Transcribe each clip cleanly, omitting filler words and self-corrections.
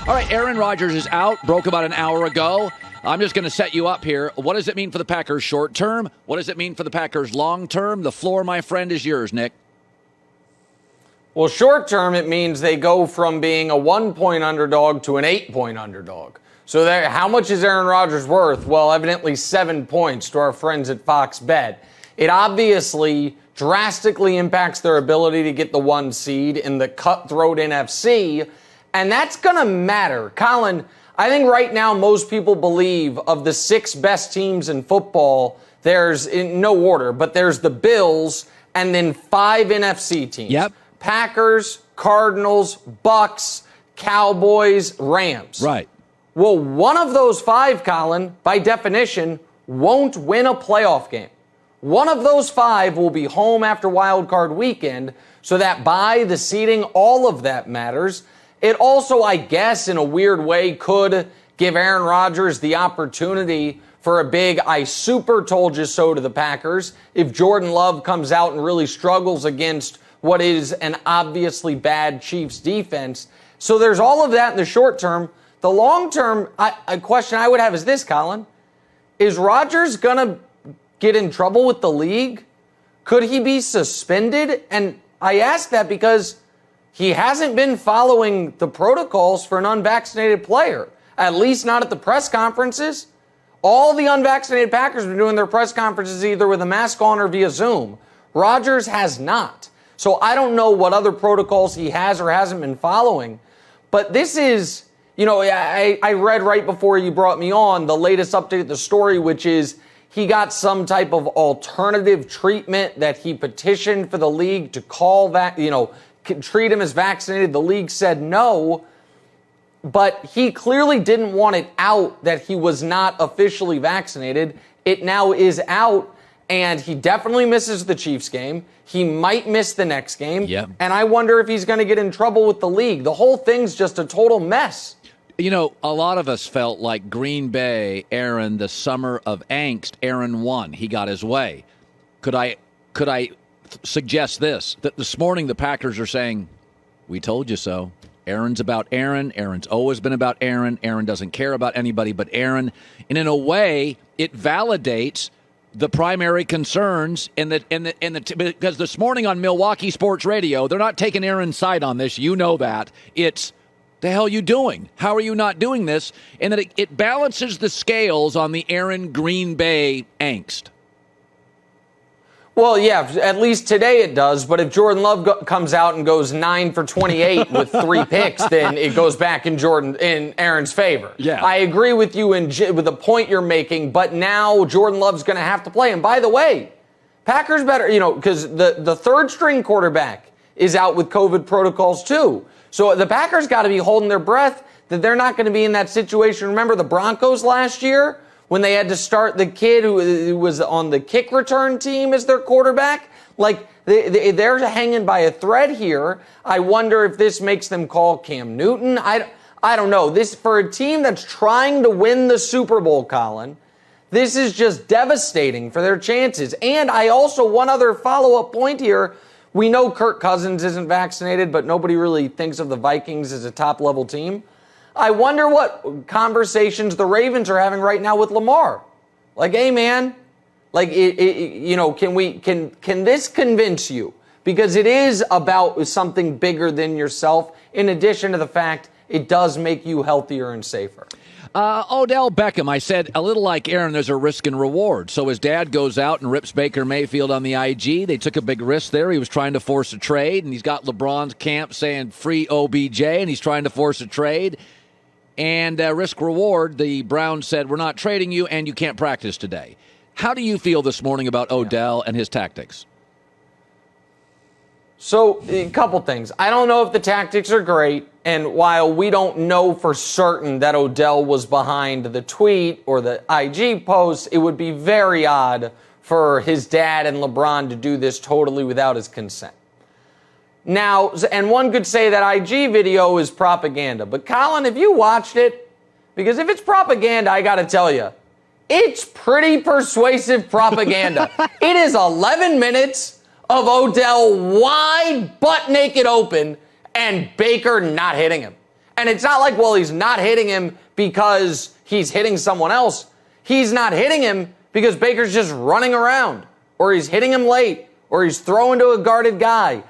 All right, Aaron Rodgers is out, broke about an hour ago. I'm just going to set you up here. What does it mean for the Packers short term? What does it mean for the Packers long term? The floor, my friend, is yours, Nick. Well, short term, it means they go from being a 1-point underdog to an 8-point underdog. So how much is Aaron Rodgers worth? Well, evidently 7 points to our friends at Fox Bet. It obviously drastically impacts their ability to get the 1 seed in the cutthroat NFC, and that's going to matter. Colin, I think right now most people believe of the 6 best teams in football, there's, in no order, but there's the Bills and then 5 NFC teams. Yep. Packers, Cardinals, Bucks, Cowboys, Rams. Right. Well, one of those 5, Colin, by definition, won't win a playoff game. One of those 5 will be home after Wild Card Weekend, so that by the seeding, all of that matters. It also, I guess, in a weird way, could give Aaron Rodgers the opportunity for a big I super told you so to the Packers if Jordan Love comes out and really struggles against what is an obviously bad Chiefs defense. So there's all of that in the short term. The long term, a question I would have is this, Colin. Is Rodgers going to get in trouble with the league? Could he be suspended? And I ask that because he hasn't been following the protocols for an unvaccinated player, at least not at the press conferences. All the unvaccinated Packers have been doing their press conferences either with a mask on or via Zoom. Rodgers has not. So I don't know what other protocols he has or hasn't been following. But this is, you know, I read right before you brought me on the latest update of the story, which is he got some type of alternative treatment that he petitioned for the league to call that, you know, treat him as vaccinated. The league said no, but he clearly didn't want it out that he was not officially vaccinated. It now is out. And he definitely misses the Chiefs game. He might miss the next game. Yep. And I wonder if he's going to get in trouble with the league. The whole thing's just a total mess. You know, a lot of us felt like Green Bay, Aaron, the summer of angst, Aaron won. He got his way. Could I suggest this? That this morning the Packers are saying, we told you so. Aaron's about Aaron. Aaron's always been about Aaron. Aaron doesn't care about anybody but Aaron. And in a way, it validates the primary concerns because this morning on Milwaukee Sports Radio, they're not taking Aaron's side on this. You know that. It's, the hell you doing? How are you not doing this? And that it balances the scales on the Aaron Green Bay angst. Well, yeah, at least today it does. But if Jordan Love comes out and goes 9 for 28 with 3 picks, then it goes back in Aaron's favor. Yeah. I agree with you with the point you're making, but now Jordan Love's going to have to play. And by the way, Packers better, you know, because the third string quarterback is out with COVID protocols too. So the Packers got to be holding their breath that they're not going to be in that situation. Remember the Broncos last year? When they had to start the kid who was on the kick return team as their quarterback? Like, they're hanging by a thread here. I wonder if this makes them call Cam Newton. I don't know. This, for a team that's trying to win the Super Bowl, Colin, this is just devastating for their chances. And I also, one other follow-up point here, we know Kirk Cousins isn't vaccinated, but nobody really thinks of the Vikings as a top-level team. I wonder what conversations the Ravens are having right now with Lamar. Like, hey, man, like, you know, can this convince you? Because it is about something bigger than yourself, in addition to the fact it does make you healthier and safer. Odell Beckham, I said, a little like Aaron, there's a risk and reward. So his dad goes out and rips Baker Mayfield on the IG. They took a big risk there. He was trying to force a trade, and he's got LeBron's camp saying free OBJ, and he's trying to force a trade. And risk-reward, the Browns said, we're not trading you, and you can't practice today. How do you feel this morning about Odell and his tactics? So, a couple things. I don't know if the tactics are great, and while we don't know for certain that Odell was behind the tweet or the IG post, it would be very odd for his dad and LeBron to do this totally without his consent. Now, and one could say that IG video is propaganda. But Colin, have you watched it? Because if it's propaganda, I got to tell you, it's pretty persuasive propaganda. It is 11 minutes of Odell wide, butt naked open, and Baker not hitting him. And it's not like, well, he's not hitting him because he's hitting someone else. He's not hitting him because Baker's just running around, or he's hitting him late, or he's throwing to a guarded guy.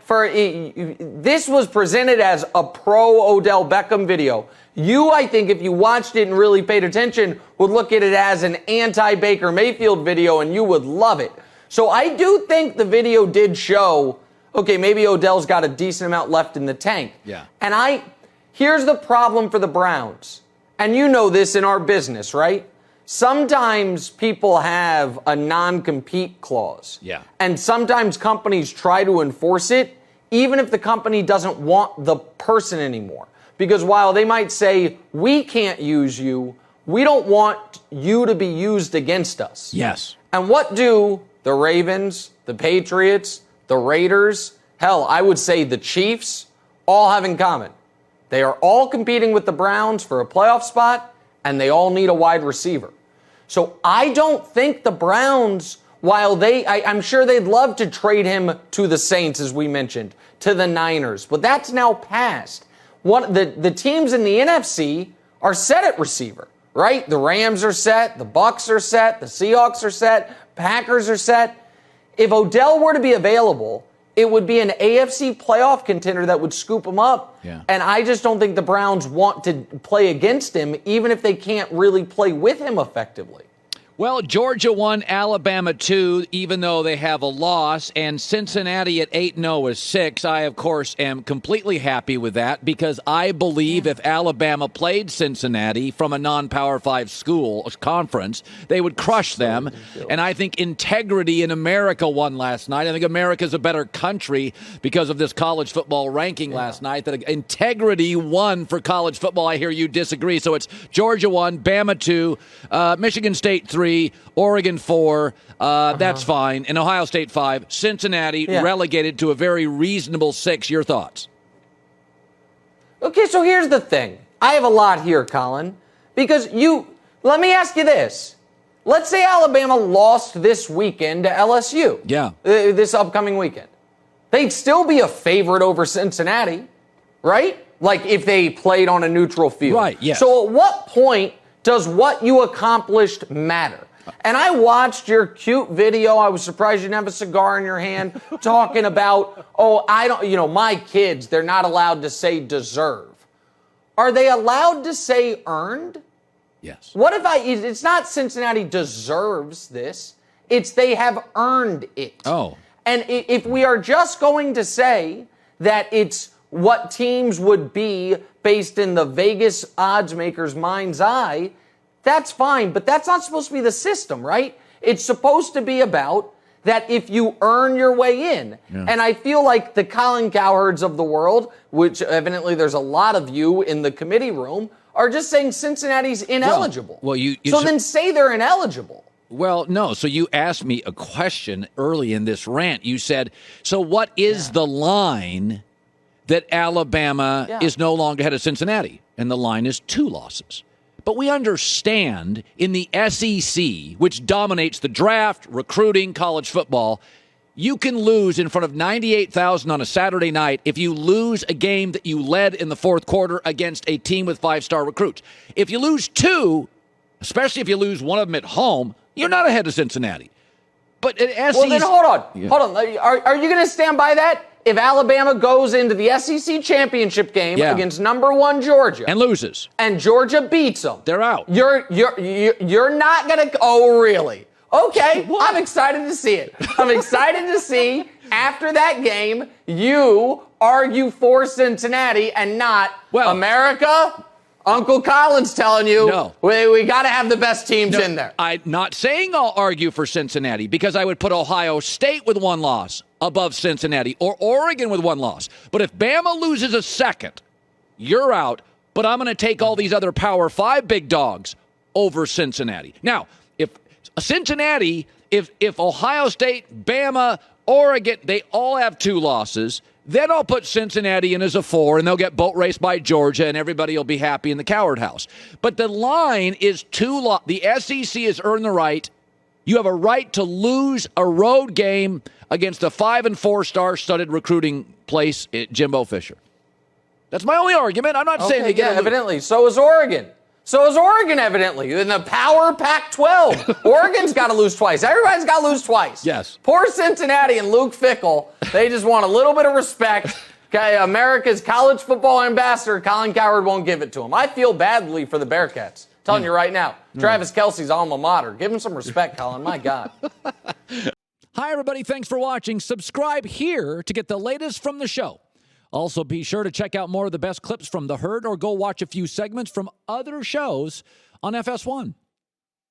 This was presented as a pro Odell Beckham video. You, I think, if you watched it and really paid attention, would look at it as an anti-Baker Mayfield video, and you would love it. So I do think the video did show, okay, maybe Odell's got a decent amount left in the tank. Yeah. And here's the problem for the Browns. And you know this in our business, right? Sometimes people have a non-compete clause. Yeah. And sometimes companies try to enforce it, even if the company doesn't want the person anymore. Because while they might say, we can't use you, we don't want you to be used against us. Yes. And what do the Ravens, the Patriots, the Raiders, hell, I would say the Chiefs, all have in common? They are all competing with the Browns for a playoff spot, and they all need a wide receiver. So I don't think the Browns, while I'm sure they'd love to trade him to the Saints, as we mentioned, to the Niners, but that's now past. The teams in the NFC are set at receiver, right? The Rams are set, the Bucs are set, the Seahawks are set, Packers are set. If Odell were to be available, it would be an AFC playoff contender that would scoop him up. Yeah. And I just don't think the Browns want to play against him, even if they can't really play with him effectively. Well, Georgia won, Alabama 2, even though they have a loss, and Cincinnati at 8-0 is 6. I, of course, am completely happy with that because I believe if Alabama played Cincinnati from a non-Power 5 school conference, they would crush them. And I think integrity in America won last night. I think America's a better country because of this college football ranking last night. That integrity won for college football. I hear you disagree. So it's Georgia 1, Bama 2, Michigan State 3. Oregon 4, that's fine. And Ohio State 5. Cincinnati relegated to a very reasonable 6. Your thoughts? Okay, so here's the thing. I have a lot here, Colin, because let me ask you this. Let's say Alabama lost this weekend to LSU. Yeah. This upcoming weekend. They'd still be a favorite over Cincinnati, right? Like if they played on a neutral field. Right, yes. So at what point does what you accomplished matter? And I watched your cute video. I was surprised you didn't have a cigar in your hand talking about, my kids, they're not allowed to say deserve. Are they allowed to say earned? Yes. What if it's not Cincinnati deserves this, it's they have earned it. Oh. And if we are just going to say that it's what teams would be based in the Vegas odds maker's mind's eye, that's fine, but that's not supposed to be the system, right? It's supposed to be about that if you earn your way in. Yeah. And I feel like the Colin Cowherds of the world, which evidently there's a lot of you in the committee room, are just saying Cincinnati's ineligible. Well, then say they're ineligible. Well, no. So you asked me a question early in this rant. You said, so what is the line that Alabama is no longer ahead of Cincinnati? And the line is 2 losses. But we understand in the SEC, which dominates the draft, recruiting, college football, you can lose in front of 98,000 on a Saturday night if you lose a game that you led in the fourth quarter against a team with 5-star recruits. If you lose 2, especially if you lose one of them at home, you're not ahead of Cincinnati. But at SEC... Well, then hold on. Yeah. Hold on. Are you going to stand by that? If Alabama goes into the SEC championship game against number 1 Georgia and loses, and Georgia beats them, they're out. You're not gonna. Oh, really? Okay, I'm excited to see it. I'm excited to see after that game you argue for Cincinnati and not America. Uncle Colin's telling you, no, we got to have the best teams in there. I'm not saying I'll argue for Cincinnati because I would put Ohio State with 1 loss above Cincinnati or Oregon with 1 loss. But if Bama loses a second, you're out. But I'm going to take all these other Power 5 big dogs over Cincinnati. Now, if Cincinnati, if Ohio State, Bama, Oregon, they all have 2 losses, then I'll put Cincinnati in as a 4, and they'll get boat raced by Georgia, and everybody will be happy in the Cowherd house. But the line is 2 The SEC has earned the right. You have a right to lose a road game against a 5- and 4-star studded recruiting place at Jimbo Fisher. That's my only argument. I'm not saying they get evidently. So is Oregon. Evidently. In the power Pac-12, Oregon's got to lose twice. Everybody's got to lose twice. Yes. Poor Cincinnati and Luke Fickell. They just want a little bit of respect. Okay, America's college football ambassador, Colin Cowherd, won't give it to him. I feel badly for the Bearcats. Telling you right now. Travis Kelce's alma mater. Give him some respect, Colin. My God. Hi, everybody. Thanks for watching. Subscribe here to get the latest from the show. Also, be sure to check out more of the best clips from The Herd or go watch a few segments from other shows on FS1.